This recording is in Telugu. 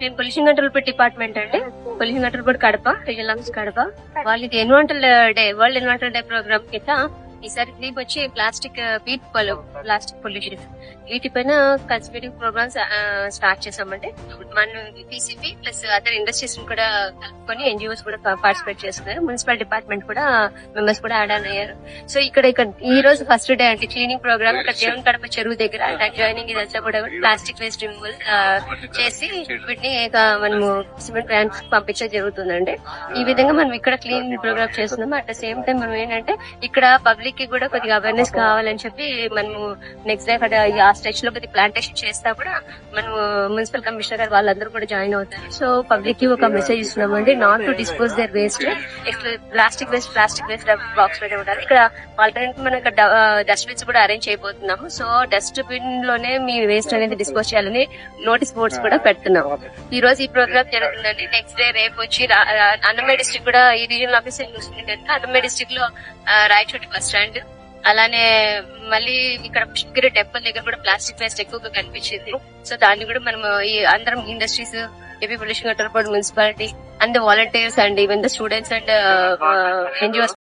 నేను పొల్యూషన్ కంట్రోల్ బోర్డ్ డిపార్ట్మెంట్ అండి. Pollution control board Kadapa, regional office Kadapa. వాళ్ళు ఇది environmental day, world environmental day program కింద ఈసారి థీమ్ వచ్చి ప్లాస్టిక్ ప్లాస్టిక్ పొల్యూషన్ వీటిపైన కన్సర్వేటివ్ ప్రోగ్రామ్స్ స్టార్ట్ చేసామండి. మనం పీసీపీ ప్లస్ అదర్ ఇండస్ట్రీస్ కూడా కలుపుకొని ఎన్జిఓస్ కూడా పార్టిసిపేట్ చేస్తున్నారు. మున్సిపల్ డిపార్ట్మెంట్ కూడా మెంబర్స్ కూడా యాడ్ ఆన్ అయ్యారు. సో ఇక్కడ ఈ రోజు ఫస్ట్ డే అంటే క్లీనింగ్ ప్రోగ్రామ్ ఇక్కడ దేవుని కడప చెరువు దగ్గర జాయినింగ్ ఇదంతా కూడా ప్లాస్టిక్ వేస్ట్ రిమూవల్ చేసి వీటిని మనము సిమెంట్ ప్లాంట్ పంపించడం జరుగుతుందండి. ఈ విధంగా మనం ఇక్కడ క్లీనింగ్ ప్రోగ్రామ్ చేస్తున్నాము. అట్ ద సేమ్ టైం మనం ఏంటంటే ఇక్కడ పబ్లిక్ కి కూడా కొద్దిగా అవేర్నెస్ కావాలని చెప్పి మనము నెక్స్ట్ డే అక్కడ ఆ స్ట్రెచ్ లో కొద్దిగా ప్లాంటేషన్ చేస్తా కూడా మనము మున్సిపల్ కమిషనర్ గారు వాళ్ళందరూ కూడా జాయిన్ అవుతారు. సో పబ్లిక్ కి ఒక మెసేజ్ ఇస్తున్నామండి, not to dispose their waste. Plastic waste box లోనే ఉండాలి. ఇక్కడ ఆల్టర్నేట్ మనం ఇక్కడ డస్ట్ బిన్స్ కూడా అరేంజ్ చేయబోతున్నాము. సో డస్ట్ బిన్ లోనే మీ వేస్ట్ అనేది డిస్పోజ్ చేయాలని నోటీస్ బోర్డ్స్ కూడా పెడుతున్నాము. ఈ రోజు ఈ ప్రోగ్రామ్ జరుగుతుందండి. నెక్స్ట్ డే రేపు వచ్చి అన్నమయ్య డిస్ట్రిక్ట్ కూడా ఈ రీజనల్ ఆఫీసర్ చూస్తుంటే అన్నమయ్య డిస్ట్రిక్ట్ లో రాయచోటి బస్ స్టాండ్, అలానే మళ్ళీ ఇక్కడ పుష్కరి టెంపుల్ దగ్గర కూడా ప్లాస్టిక్ వేస్ట్ ఎక్కువగా కనిపించింది. సో దాన్ని కూడా మనం ఈ అందరం industries, AP pollution control board, municipality and volunteers and even the students and NGOs